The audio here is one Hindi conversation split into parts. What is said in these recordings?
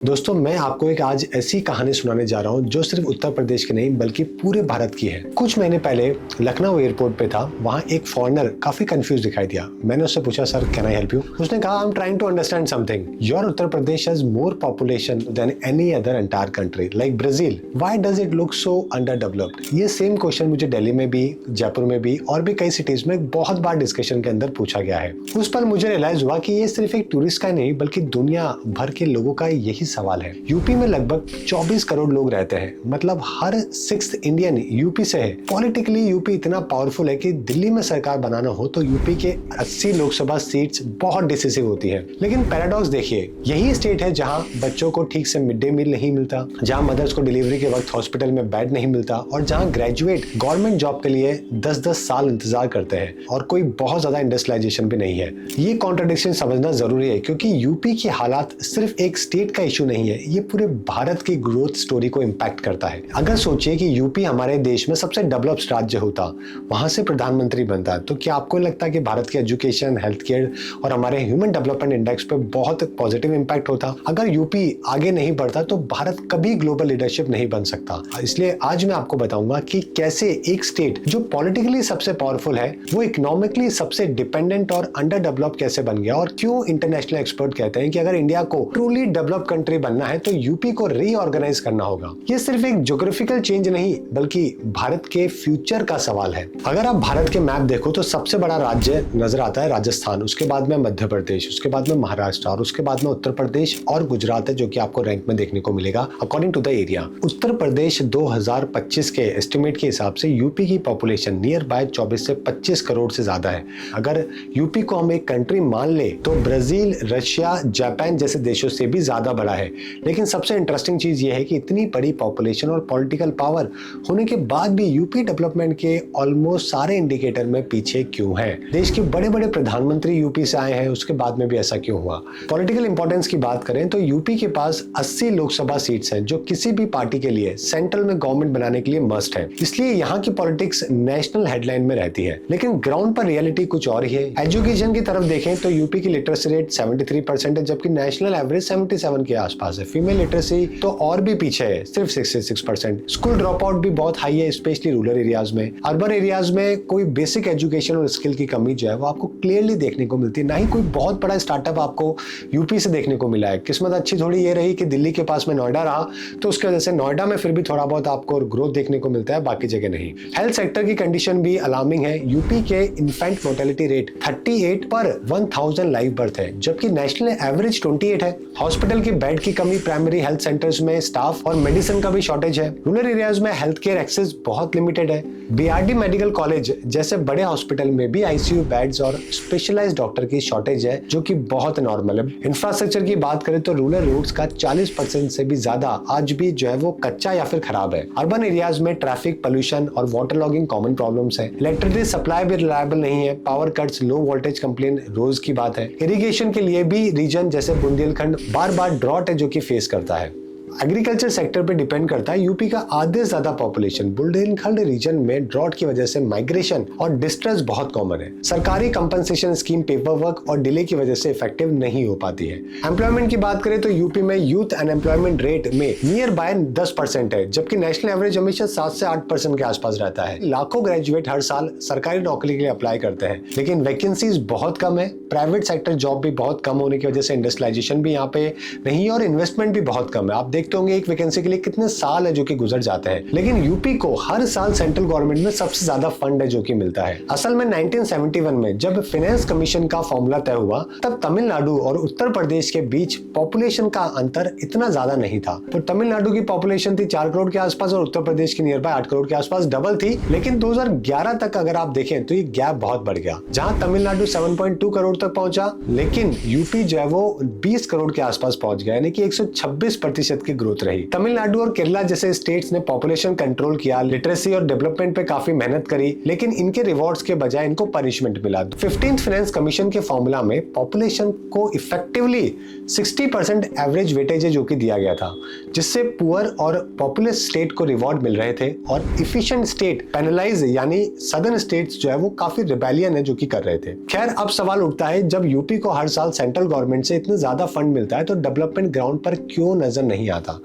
दोस्तों मैं आपको एक आज ऐसी कहानी सुनाने जा रहा हूँ जो सिर्फ उत्तर प्रदेश की नहीं बल्कि पूरे भारत की है। कुछ महीने पहले लखनऊ एयरपोर्ट पे था, वहाँ एक फॉरेनर काफी कंफ्यूज दिखाई दिया। मैंने उससे पूछा, sir can I help you? उसने कहा, I am trying to understand something. Your Uttar Pradesh has more population than any other entire country like Brazil, why does it look so under developed? ये सेम क्वेश्चन मुझे दिल्ली में भी, जयपुर में भी और भी कई सिटीज में बहुत बार डिस्कशन के अंदर पूछा गया है। उस पर मुझे रियलाइज हुआ कि ये सिर्फ एक टूरिस्ट का नहीं बल्कि दुनिया भर के लोगों का यही सवाल है। यूपी में लगभग 24 करोड़ लोग रहते हैं, मतलब हर 6th इंडियन यूपी से है। पॉलिटिकली यूपी इतना पावरफुल है कि दिल्ली में सरकार बनाना हो तो यूपी के 80 लोकसभा सीट्स बहुत डिसिसिव होती है। लेकिन पैराडॉक्स देखिए, यही स्टेट है जहां बच्चों को ठीक से मिड डे मील नहीं मिलता, जहां मदर्स को डिलीवरी के वक्त हॉस्पिटल में बेड नहीं मिलता और जहां ग्रेजुएट गवर्नमेंट जॉब के लिए 10-10 साल इंतजार करते हैं और कोई बहुत ज्यादा इंडस्ट्रियलाइजेशन भी नहीं है। ये कॉन्ट्रडिक्शन समझना जरूरी है क्योंकि यूपी की हालात सिर्फ एक स्टेट का इशू नहीं है, ये पूरे भारत की ग्रोथ स्टोरी को इंपैक्ट करता है। अगर सोचिए कि यूपी हमारे देश में सबसे डेवलप्ड राज्य होता, वहां से प्रधानमंत्री बनता, तो क्या आपको लगता है कि भारत की एजुकेशन, हेल्थ केयर और हमारे ह्यूमन डेवलपमेंट इंडेक्स पे बहुत पॉजिटिव इंपैक्ट होता? अगर यूपी आगे नहीं बढ़ता तो भारत कभी ग्लोबल लीडरशिप नहीं बन सकता। इसलिए आज मैं आपको बताऊंगा कि कैसे एक स्टेट जो पॉलिटिकली सबसे पावरफुल है वो इकोनॉमिकली सबसे डिपेंडेंट और अंडर डेवलप कैसे बन गया, और क्यों इंटरनेशनल एक्सपर्ट कहते हैं कि अगर इंडिया को ट्रूली डेवलप कंट्री बनना है तो यूपी को रीऑर्गेनाइज करना होगा। ये सिर्फ एक ज्योग्राफिकल चेंज नहीं बल्कि भारत के फ्यूचर का सवाल है। अगर आप भारत के मैप देखो तो सबसे बड़ा राज्य नजर आता है राजस्थान, उसके बाद में मध्य प्रदेश, उसके बाद में महाराष्ट्र और उसके बाद में उत्तर प्रदेश और गुजरात है, जो कि आपको रैंक में देखने को मिलेगा according to the area. Uttar Pradesh 2025 के एस्टिमेट के हिसाब से यूपी की पॉपुलेशन नियर बाय 24 से 25 करोड़ से ज्यादा है। अगर यूपी को हम एक कंट्री मान ले तो ब्राजील, रशिया, जापान जैसे देशों से भी ज्यादा बड़ा है। लेकिन सबसे इंटरेस्टिंग चीज यह है कि इतनी बड़ी पॉपुलेशन और पॉलिटिकल पावर होने के बाद भी यूपी डेवलपमेंट के ऑलमोस्ट सारे इंडिकेटर में पीछे क्यों है? देश के बड़े बड़े प्रधानमंत्री यूपी से आए हैं, उसके बाद में भी ऐसा क्यों हुआ? पॉलिटिकल इंपॉर्टेंस की बात करें तो यूपी के पास 80 लोकसभा सीट्स हैं, जो किसी भी पार्टी के लिए सेंट्रल में गवर्नमेंट बनाने के लिए मस्ट है। इसलिए यहाँ की पॉलिटिक्स नेशनल हेडलाइन में रहती है, लेकिन ग्राउंड पर रियलिटी कुछ और ही है। एजुकेशन की तरफ देखें तो यूपी की लिटरेसी रेट 73% है, जबकि नेशनल एवरेज 77 के आसपास है। फीमेल लिटरेसी तो और भी पीछे है, सिर्फ 66%। स्कूल ड्रॉप आउट भी बहुत हाई है, स्पेशली रूरल एरियाज में। अर्बन एरियाज में कोई बेसिक एजुकेशन और स्किल की कमी जो है वो आपको क्लियरली देखने को मिलती है। ना ही कोई बहुत बड़ा स्टार्टअप आपको यूपी से देखने को मिला है। किस्मत अच्छी थोड़ी ये रही कि दिल्ली के पास में नोएडा रहा, तो उसकी वजह से नोएडा में फिर भी थोड़ा बहुत आपको ग्रोथ देखने को मिलता है, बाकी जगह नहीं। हेल्थ सेक्टर की कंडीशन भी अलार्मिंग है। यूपी के इन्फेंट मोर्टेलिटी रेट 38 पर 1000 लाइव बर्थ है, जबकि नेशनल एवरेज 28 है। हॉस्पिटल की बेड की कमी, प्राइमरी हेल्थ सेंटर्स में स्टाफ और मेडिसिन का भी शॉर्टेज है। रूरल एरियाज में हेल्थ केयर एक्सेस बहुत लिमिटेड है। बीआरडी मेडिकल कॉलेज जैसे बड़े हॉस्पिटल में भी आईसीयू बेड्स और स्पेशलाइज्ड डॉक्टर की शॉर्टेज है, जो कि बहुत नॉर्मल है। इंफ्रास्ट्रक्चर की बात करें तो रूरल रोड्स का 40% से भी ज्यादा आज भी जो है वो कच्चा या फिर खराब है। अर्बन एरियाज में ट्रैफिक, पोल्यूशन और वाटर लॉगिंग कॉमन प्रॉब्लम्स है। इलेक्ट्रिसिटी सप्लाई भी रिलायबल नहीं है। Power cuts, low voltage complain रोज की बात है। इरिगेशन के लिए भी रीजन जैसे बुंदेलखंड बार बार ड्रॉट है जो कि फेस करता है। एग्रीकल्चर सेक्टर पे डिपेंड करता है। यूपी का आधे से ज्यादा पॉपुलेशन बुंदेलखंड रीजन में ड्रॉट की वजह से माइग्रेशन और डिस्ट्रेस बहुत कॉमन है। सरकारी कंपनसेशन स्कीम पेपर वर्क और डिले की वजह से इफेक्टिव नहीं हो पाती है। एम्प्लॉयमेंट की बात करें तो यूपी में यूथ अनएम्प्लॉयमेंट रेट में नियर बाय 10% है, जबकि नेशनल एवरेज हमेशा 7 से 8% के आसपास रहता है। लाखों ग्रेजुएट हर साल सरकारी नौकरी के लिए अप्लाई करते हैं, लेकिन वैकेंसीज बहुत कम है। प्राइवेट सेक्टर जॉब भी बहुत कम होने की वजह से इंडस्ट्रियलाइजेशन भी यहाँ पे नहीं और इन्वेस्टमेंट भी बहुत कम है। आप देखते होंगे एक वैकेंसी के लिए कितने साल है जो कि गुजर जाते हैं, लेकिन यूपी को हर साल सेंट्रल गवर्नमेंट में सबसे ज्यादा फंड है जो कि मिलता है। असल में 1971 में जब फाइनेंस कमीशन का फॉर्मूला तय हुआ, तब तमिलनाडु और उत्तर प्रदेश के बीच पॉपुलेशन का अंतर इतना ज्यादा नहीं था। तो तमिलनाडु की पॉपुलेशन थी 4 करोड़ के आसपास और उत्तर प्रदेश की नियर बाय 8 करोड़ के आसपास, डबल थी। लेकिन 2011 तक अगर आप देखें तो ये गैप बहुत बढ़ गया, जहां तमिलनाडु 7.2 करोड़ तक पहुंचा, लेकिन यूपी जो है वो 20 करोड़ के आसपास पहुंच गया, यानी कि 126% की ग्रोथ रही। तमिलनाडु और केरला जैसे स्टेट्स ने पॉपुलेशन कंट्रोल किया, लिटरेसी और डेवलपमेंट पे काफी मेहनत करी, लेकिन इनके रिवॉर्ड्स के बजाय इनको पनिशमेंट मिला। 15th फाइनेंस कमीशन के फॉर्मूला में पॉपुलेशन को इफेक्टिवली 60% एवरेज वेटेज जो कि दिया गया था, जिससे पुअर और पॉपुलस स्टेट को रिवॉर्ड मिल रहे थे और इफिशिएंट स्टेट पेनलाइज यानी सदर्न स्टेट्स जो है वो काफी रिबेलियन है जो कि कर रहे थे। खैर, अब सवाल उठता है, जब यूपी को हर साल सेंट्रल गवर्नमेंट से इतना ज्यादा फंड मिलता है तो डेवलपमेंट ग्राउंड पर क्यों नजर नहीं आता?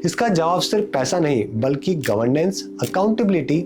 इसका जवाब सिर्फ पैसा नहीं बल्कि गवर्नेंस, अकाउंटेबिलिटी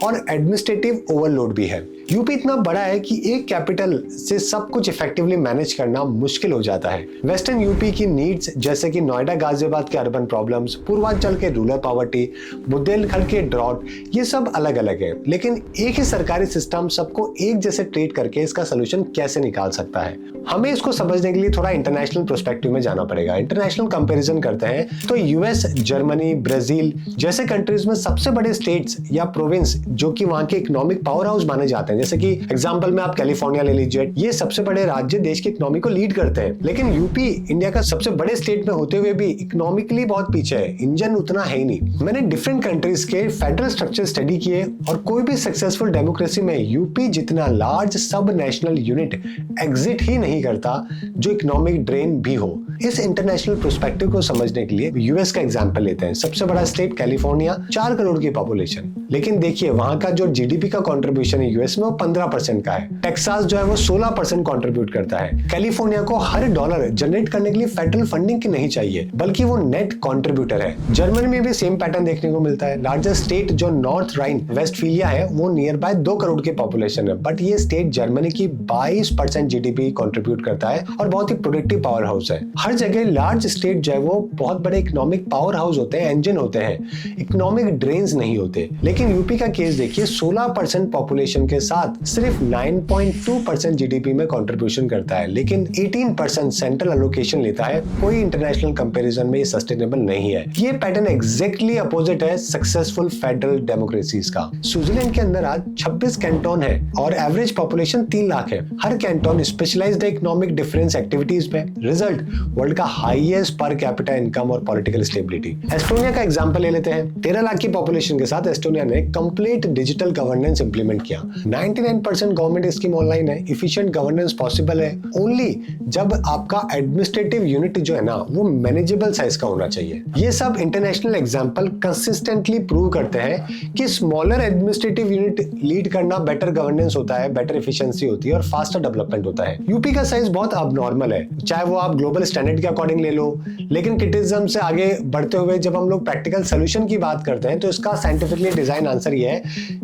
और एडमिनिस्ट्रेटिव ओवरलोड भी है। यूपी इतना बड़ा है कि एक कैपिटल से सब कुछ इफेक्टिवली मैनेज करना मुश्किल हो जाता है। वेस्टर्न यूपी की नीड्स जैसे कि नोएडा गाजियाबाद के अर्बन प्रॉब्लम्स, पूर्वांचल के रूरल पॉवर्टी, बुंदेलखंड के ड्रॉट, ये सब अलग अलग है, लेकिन एक ही सरकारी सिस्टम सबको एक जैसे ट्रीट करके इसका सोल्यूशन कैसे निकाल सकता है? हमें इसको समझने के लिए थोड़ा इंटरनेशनल पर्सपेक्टिव में जाना पड़ेगा। इंटरनेशनल कंपैरिजन करते हैं तो यूएस, जर्मनी, ब्राजील जैसे कंट्रीज में सबसे बड़े स्टेट्स या प्रोविंस जो कि वहां के इकोनॉमिक पावर हाउस माने जाते हैं, जैसे कि एग्जांपल में आप कैलिफोर्निया ले लीजिए, ये सबसे बड़े राज्य देश की इकोनॉमी को लीड करते हैं। लेकिन यूपी इंडिया का सबसे बड़े स्टेट में होते हुए भी इकोनॉमिकली बहुत पीछे है, इंजन उतना है ही नहीं। मैंने डिफरेंट कंट्रीज के फेडरल स्ट्रक्चर स्टडी किए और कोई भी सक्सेसफुल डेमोक्रेसी में यूपी जितना लार्ज सब नेशनल यूनिट एग्जिट ही नहीं करता जो इकोनॉमिक ड्रेन भी हो। इस इंटरनेशनल पर्सपेक्टिव को समझने के लिए यूएस का एग्जांपल लेते हैं। सबसे बड़ा स्टेट कैलिफोर्निया, 4 करोड़ की पॉपुलेशन, लेकिन देखिए वहां का जो जीडीपी का कंट्रीब्यूशन है यूएस में वो 15% का है। टेक्सास जो है वो 16% कंट्रीब्यूट करता है। कैलिफोर्निया को हर डॉलर जनरेट करने के लिए फेडरल फंडिंग की नहीं चाहिए, बल्कि वो नेट कंट्रीब्यूटर है। जर्मनी में भी सेम पैटर्न देखने को मिलता है। लार्जेस्ट स्टेट जो नॉर्थ राइन वेस्टफीलिया है वो नियर बाय 2 करोड़ की पॉपुलेशन है, बट ये स्टेट जर्मनी की 22% जीडीपी कंट्रीब्यूट करता है और बहुत ही प्रोडक्टिव पावर हाउस है। हर जगह लार्ज स्टेट जो है वो बहुत बड़े इकोनॉमिक पावर हाउस होते हैं, इंजन होते हैं, इकोनॉमिक ड्रेन्स नहीं होते। लेकिन यूपी का केस देखिए, 16% पॉपुलेशन के साथ सिर्फ 9.2% जीडीपी में कंट्रीब्यूशन करता है, लेकिन 18% सेंट्रल एलोकेशन लेता है। कोई इंटरनेशनल कंपैरिजन में ये सस्टेनेबल नहीं है। ये पैटर्न एग्जैक्टली अपोजिट है सक्सेसफुल फेडरल डेमोक्रेसीज का। स्विट्जरलैंड के अंदर आज 26 कैंटोन है और एवरेज पॉपुलेशन 3 लाख है। हर canton specialised economic difference activities में। रिजल्ट, वर्ल्ड का हाईएस्ट पर कैपिटा इनकम और पॉलिटिकल स्टेबिलिटी। एस्टोनिया का एग्जांपल ले लेते हैं। 13 लाख की पॉपुलेशन के साथ एस्टोनिया ने कंप्लीट डिजिटल गवर्नेंस इंप्लीमेंट किया। 99% गवर्नमेंट स्कीम ऑनलाइन है। इफिशिएंट गवर्नेंस पॉसिबल है ओनली जब आपका एडमिनिस्ट्रेटिव यूनिट जो है ना वो मैनेजेबल साइज का होना चाहिए। ये सब इंटरनेशनल एग्जांपल कंसिस्टेंटली प्रूव करते हैं कि स्मॉलर एडमिनिस्ट्रेटिव यूनिट लीड करना बेटर गवर्नेंस होता है, बेटर एफिशिएंसी होती है और फास्टर डेवलपमेंट होता है। यूपी का साइज बहुत अबनॉर्मल है, चाहे वो आप ग्लोबल स्टैंडर्ड के अकॉर्डिंग ले लो, लेकिन क्रिटिसिज्म से आगे बढ़ते हुए जब हम लोग प्रैक्टिकल सोल्यूशन की बात करते हैं तो इसका साइंटिफिकली डिजाइन आंसर ये है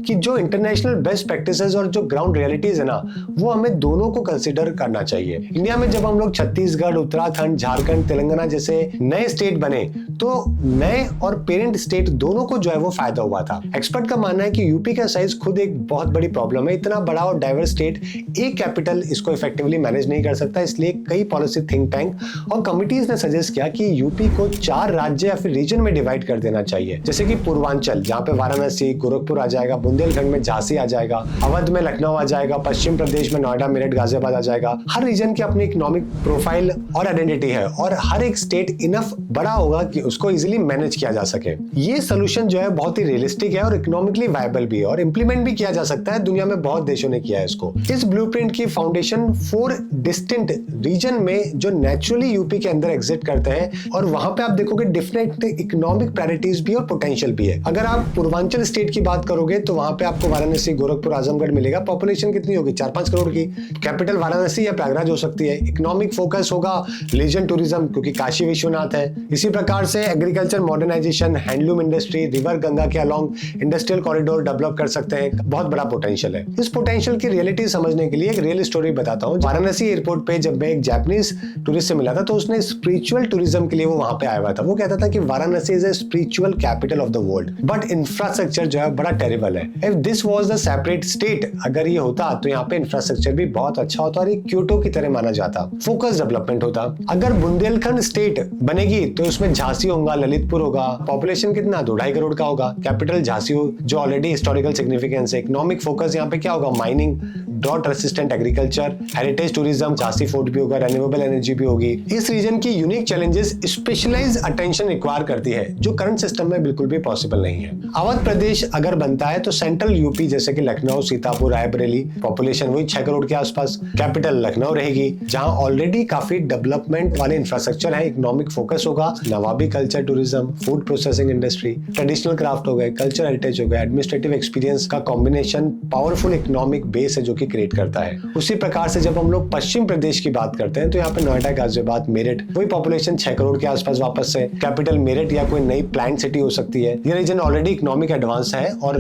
कि जो इंटरनेशनल बेस्ट प्रैक्टिसेस और जो ग्राउंड रियलिटीज है ना वो हमें दोनों को कंसीडर करना चाहिए। इंडिया में जब हम लोग छत्तीसगढ़, उत्तराखंड, झारखंड, तेलंगाना जैसे नए स्टेट बने तो नए और पेरेंट स्टेट दोनों को जो है वो फायदा हुआ था। एक्सपर्ट का मानना है कि यूपी का साइज खुद एक बहुत बड़ी प्रॉब्लम है। इतना बड़ा और डाइवर्स स्टेट एक कैपिटल इसको इफेक्टिवली मैनेज नहीं कर सकता, इसलिए कई पॉलिसी थिंक टैंक और कमिटीज ने सजेस्ट किया कि यूपी को 4 राज्य या फिर रीजन में डिवाइड कर देना चाहिए, जैसे कि पूर्वांचल जहां पे वाराणसी, गोरखपुर आ जाएगा, बुंदेलखंड में झांसी आ जाएगा, अवध में लखनऊ आ जाएगा, पश्चिम प्रदेश में नोएडा, मेरठ, गाजियाबाद आ जाएगा। हर रीजन की अपनी इकोनॉमिक प्रोफाइल और आइडेंटिटी है और हर एक स्टेट इनफ बड़ा होगा कि उसको इजीली मैनेज किया जा सके। ये सोल्यूशन जो है बहुत ही रियलिस्टिक है और इकोनॉमिकली वायबल भी है और इंप्लीमेंट भी किया जा सकता है। दुनिया में बहुत देशों ने किया है इसको। इस ब्लूप्रिंट की फाउंडेशन 4 डिस्टिंक्ट रीजन में जो नेचुरली यूपी के अंदर एग्जिट करते हैं और वहां पे आप देखोगे डिफरेंट इकोनॉमिक प्रायोरिटीज भी और पोटेंशियल भी है। अगर आप पूर्वांचल स्टेट की बात करोगे तो वहां पे आपको वाराणसी, गोरखपुर, आजमगढ़ मिलेगा। पॉपुलेशन कितनी होगी? 4-5 करोड़ की। कैपिटल वाराणसी या प्रयागराज हो सकती है। इकोनॉमिक फोकस होगा रिलीजन टूरिज्म क्योंकि काशी विश्वनाथ है। इसी प्रकार से agriculture modernisation, handloom industry, river Ganga के अलोंग इंडस्ट्रियल कॉरिडोर डेवलप कर सकते हैं। बहुत बड़ा पोटेंशियल है। इस पोटेंशियल की रियलिटी समझने के लिए एक रियल स्टोरी बताता हूँ। वाराणसी एयरपोर्ट पे जब मैं एक जापानीज टूरिस्ट से मिला था तो उसने स्पिरिचुअल टूरिज्म के लिए वो वहां पे आया हुआ था। वो कहता था कि Varanasi is a spiritual capital of the world, but infrastructure जो है बड़ा टेरिबल है। If this was the separate state, अगर ये होता तो यहाँ पे इंफ्रास्ट्रक्चर भी बहुत अच्छा होता और क्योटो की तरह माना जाता, फोकस डेवलपमेंट होता। अगर बुंदेलखंड स्टेट बनेगी तो उसमें झांसी होगा, ललितपुर होगा। पॉपुलेशन कितना? 2-2.5 करोड़ का होगा। कैपिटल झांसी हो जो ऑलरेडी हिस्टोरिकल सिग्निफिकेंस है। इकोनॉमिक फोकस यहाँ पे क्या होगा? Mining, drought resistant agriculture, heritage tourism, Jhansi fort भी होगा, रिन्यूएबल एनर्जी भी होगी। इस रीजन की unique challenges specialise attention require करती है, जो करंट सिस्टम में बिल्कुल भी पॉसिबल नहीं है। अवध प्रदेश अगर बनता है तो सेंट्रल यूपी जैसे कि लखनऊ, सीतापुर, रायबरेली, पॉपुलेशन वही 6 करोड़ के आसपास, कैपिटल लखनऊ रहेगी, जहां ऑलरेडी काफी डेवलपमेंट वाले इंफ्रास्ट्रक्चर है, इकोनॉमिक फोकस होगा, नवाबी culture, tourism, food processing industry, traditional craft हो गए, कल्चर हेरिटेज हो गया, एडमिनिस्ट्रेटिव एक्सपीरियंस का कॉम्बिनेशन पावरफुल इकोनॉमिक बेस है जो कि क्रिएट करता है। उसी प्रकार से जब हम लोग पश्चिम प्रदेश की बात करते हैं तो यहाँ पे नोएडा, गाजियाबाद, मेरठ, वही पॉपुलेशन 6 करोड़ के आसपास वापस से, कैपिटल मेरठ या कोई नई प्लांट सिटी हो सकती है। ये रीजन ऑलरेडी इकोनॉमिक एडवांस है और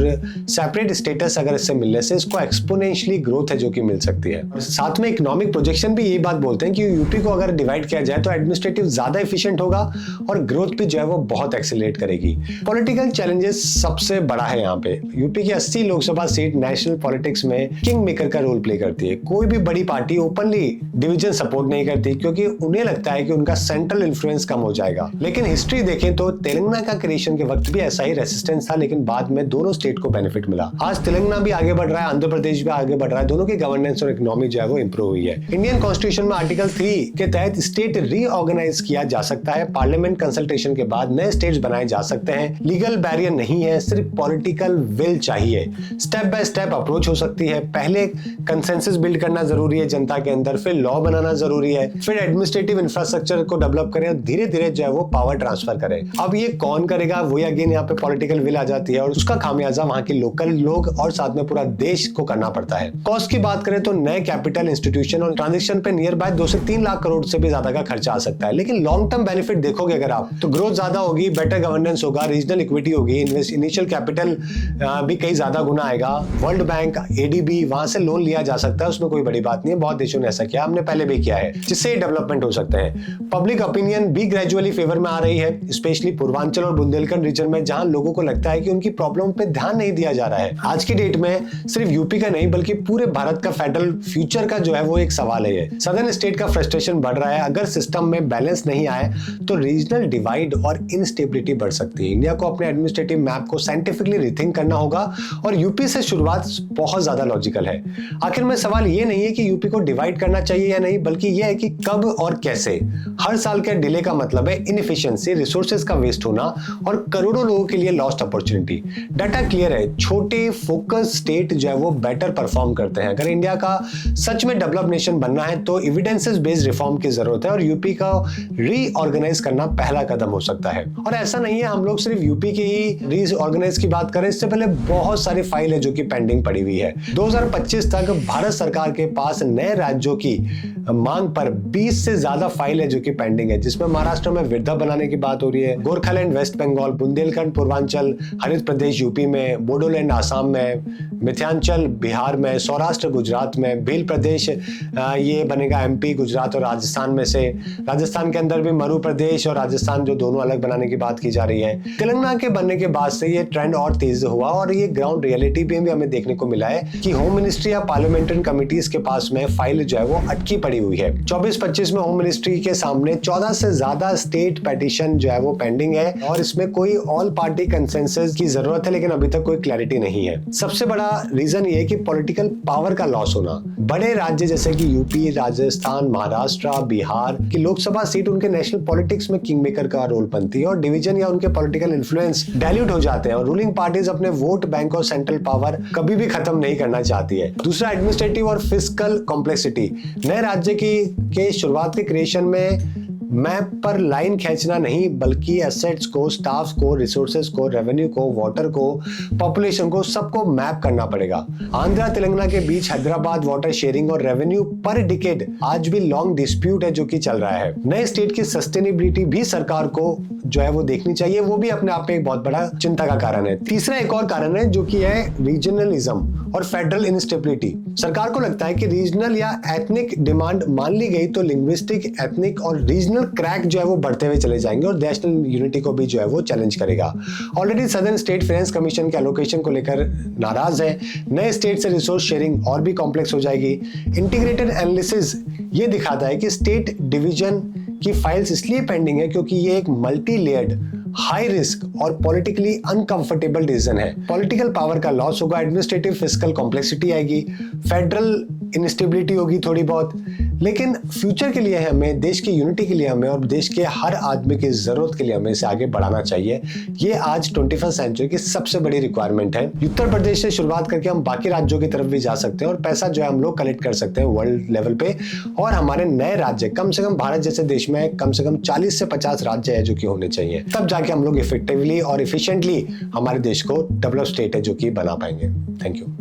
सेपरेट स्टेटस अगर इससे मिलने से इसको एक्सपोनेंशियली ग्रोथ है जो कि मिल सकती है। साथ में इकोनॉमिक प्रोजेक्शन भी यही बात बोलते हैं कि यूपी को अगर डिवाइड किया जाए तो एडमिनिस्ट्रेटिव ज्यादा एफिशिएंट होगा और ग्रोथ भी जो है वो बहुत एक्सेलरेट करेगी। पॉलिटिकल चैलेंजेस सबसे बड़ा है यहाँ पे। यूपी की 80 लोकसभा सीट नेशनल पॉलिटिक्स में किंग मेकर का रोल प्ले करती है। कोई भी बड़ी पार्टी ओपनली डिवीजन सपोर्ट नहीं करती क्योंकि उन्हें लगता है कि उनका सेंट्रल इन्फ्लुएंस कम हो जाएगा। लेकिन हिस्ट्री देखें तो तेलंगाना का क्रिएशन के वक्त भी ऐसा ही रेसिस्टेंस था, लेकिन बाद में दोनों स्टेट को बेनिफिट मिला। आज तेलंगाना भी आगे बढ़ रहा है, आंध्र प्रदेश भी आगे बढ़ रहा है, दोनों की गवर्नेंस और इकोनॉमी जो है वो इंप्रूव हुई है। इंडियन कॉन्स्टिट्यूशन में आर्टिकल 3 के तहत स्टेट रीऑर्गेनाइज किया जा सकता है। पार्लियामेंट कंसल्टेशन के बाद नए स्टेट्स बनाए जा सकते हैं। लीगल बैरियर नहीं है, सिर्फ पॉलिटिकल विल चाहिए। स्टेप बाय स्टेप अप्रोच हो सकती है। पहले कंसेंसस बिल्ड करना जरूरी है जनता के अंदर, फिर लॉ बनाना जरूरी है, फिर एडमिनिस्ट्रेटिव इंफ्रास्ट्रक्चर को डेवलप करें और धीरे धीरे जो है वो पावर ट्रांसफर करें। अब ये कौन करेगा, वही अगेन यहाँ पे पॉलिटिकल विल आ जाती है और उसका खामियाजा वहां के लोकल लोग और साथ में पूरा देश को करना पड़ता है। कॉस्ट की बात करें तो नए कैपिटल, इंस्टीट्यूशन और ट्रांजेक्शन पे नियर बाय 2 से 3 लाख करोड़ से भी ज्यादा का खर्चा आ सकता है। लेकिन लॉन्ग टर्म बेनिफिट देखोगे अगर आप तो ग्रोथ ज्यादा होगी, बेटर गवर्नेंस होगा, रीजनल इक्विटी होगी, इनिशियल कैपिटल भी कई ज्यादा गुना आएगा। वर्ल्ड बैंक, एडीबी, वहां से लोन लिया जा सकता है, उसमें कोई बड़ी बात नहीं है। बहुत देशों ने ऐसा किया, हमने पहले भी किया है, जिससे डेवलपमेंट हो सकते हैं। पब्लिक ओपिनियन भी ग्रेजुअली फेवर में आ रही है, स्पेशली पूर्वांचल और बुंदेलखंड रीजन में, जहां लोगों को लगता है कि उनकी प्रॉब्लम पे ध्यान नहीं दिया जा रहा है। आज की डेट में सिर्फ यूपी का नहीं बल्कि पूरे भारत का फेडरल फ्यूचर का जो है वो एक सवाल है। सदर्न स्टेट का फ्रस्ट्रेशन बढ़ रहा है। अगर सिस्टम में बैलेंस नहीं आए तो रीजनल डिवाइड और इनस्टेबिलिटी बढ़ सकती है। इंडिया को अपने एडमिनिस्ट्रेटिव मैप को साइंटिफिकली रिथिंक करना होगा और यूपी से शुरुआत बहुत ज्यादा लॉजिकल है। आखिर में सवाल ये नहीं है कि यूपी को डिवाइड करना चाहिए या नहीं, बल्कि यह है कि कब और कैसे। हर साल के डिले का मतलब है इनएफिशिएंसी, रिसोर्सेज का वेस्ट होना और करोड़ों लोगों के लिए लॉस्ट अपॉर्चुनिटी। डाटा क्लियर है, छोटे फोकस स्टेट जो है वो बेटर परफॉर्म करते हैं। अगर इंडिया का सच में डेवलप नेशन बनना है तो एविडेंसेस बेस्ड रिफॉर्म की जरूरत है और यूपी का रीऑर्गेनाइज करना पहला कदम हो सकता है। और ऐसा नहीं है हम लोग सिर्फ यूपी की ही रीऑर्गेनाइज की बात करें, इससे पहले बहुत सारी फाइल है जो कि पेंडिंग पड़ी हुई है। 2025 तक भारत सरकार के पास नए राज्यों की मांग पर 20 से ज्यादा फाइल है जो कि पेंडिंग है, जिसमें महाराष्ट्र में विरधा बनाने की बात हो रही है, गोरखालैंड वेस्ट बंगाल, बुंदेलखंड पूर्वांचल, हरित प्रदेश यूपी में, बोडोलैंड आसाम में, मिथिलांचल बिहार में, सौराष्ट्र गुजरात में, भील प्रदेश ये बनेगा एमपी, गुजरात और राजस्थान में से। राजस्थान के अंदर भी मरु प्रदेश और राजस्थान जो दोनों अलग बनाने की बात की जा रही है। तेलंगाना के बनने के बाद से ये ट्रेंड और तेज हुआ और ये ग्राउंड रियलिटी भी हमें देखने को मिला है कि होम मिनिस्ट्री या पार्लियामेंट्री कमिटीज के पास में फाइल जो है वो अटकी पड़ी हुई है। 24-25 में होम मिनिस्ट्री के सामने 14 से ज्यादा स्टेट पेटिशन जो है वो पेंडिंग है और इसमें कोई ऑल पार्टी कंसेंसस की जरूरत है, लेकिन अभी तक कोई क्लैरिटी नहीं है। सबसे बड़ा रीजन ये है कि पॉलिटिकल पावर का लॉस होना। बड़े राज्य जैसे कि यूपी, राजस्थान, महाराष्ट्र, बिहार की लोकसभा सीट उनके नेशनल पॉलिटिक्स में किंग मेकर का रोल बनती है और डिवीजन या उनके पॉलिटिकल इन्फ्लुएंस डाइल्यूट हो जाते हैं और रूलिंग पार्टीज अपने वोट बैंक और सेंट्रल पावर कभी भी खत्म नहीं करना चाहती है। दूसरा, एडमिनिस्ट्रेटिव और फिस्कल कॉम्प्लेक्सिटी। नए राज्य के शुरुआत के क्रिएशन में मैप पर लाइन खींचना नहीं बल्कि एसेट्स को, स्टाफ को, रिसोर्सेज को, रेवेन्यू को, वाटर को, पॉपुलेशन को, सबको मैप करना पड़ेगा। आंध्र तेलंगाना के बीच हैदराबाद वाटर शेयरिंग और रेवेन्यू पर डिकेड आज भी लॉन्ग डिस्प्यूट है जो कि चल रहा है। नए स्टेट की सस्टेनेबिलिटी भी सरकार को जो है वो देखनी चाहिए, वो भी अपने आप में एक बहुत बड़ा चिंता का कारण है। तीसरा एक और कारण है जो कि है रीजनलिज्म और फेडरल इनस्टेबिलिटी। सरकार को लगता है कि रीजनल या एथनिक डिमांड मान ली गई तो लिंग्विस्टिक, एथनिक और रीजनल क्रैक जो है वो बढ़ते हुए चले जाएंगे और नेशनल यूनिटी को भी जो है वो चैलेंज करेगा। Already southern state finance commission के एलोकेशन को लेकर नाराज है। नए स्टेट से रिसोर्स शेयरिंग और भी कॉम्प्लेक्स हो जाएगी। इंटीग्रेटेड एनालिसिस ये दिखाता है कि स्टेट डिवीजन की फाइल्स इसलिए पेंडिंग है क्योंकि ये एक मल्टी लेयर्ड हाई रिस्क और पॉलिटिकली अनकंफर्टेबल डिसीजन है। पॉलिटिकल पावर का लॉस होगा, एडमिनिस्ट्रेटिव फिस्कल कॉम्प्लेक्सिटी आएगी, फेडरल इंस्टेबिलिटी होगी थोड़ी बहुत, लेकिन फ्यूचर के लिए हमें, देश की यूनिटी के लिए हमें और देश के हर आदमी की जरूरत के लिए हमें इसे आगे बढ़ाना चाहिए। ये आज 21st सेंचुरी की सबसे बड़ी रिक्वायरमेंट है। उत्तर प्रदेश से शुरुआत करके हम बाकी राज्यों की तरफ भी जा सकते हैं और पैसा जो है हम लोग कलेक्ट कर सकते हैं वर्ल्ड लेवल पे, और हमारे नए राज्य, कम से कम भारत जैसे देश में कम से कम 40 से 50 राज्य है जो कि होने चाहिए, तब जाके हम लोग इफेक्टिवली और इफिशिएंटली हमारे देश को डेवलप स्टेट है जो कि बना पाएंगे। Thank you.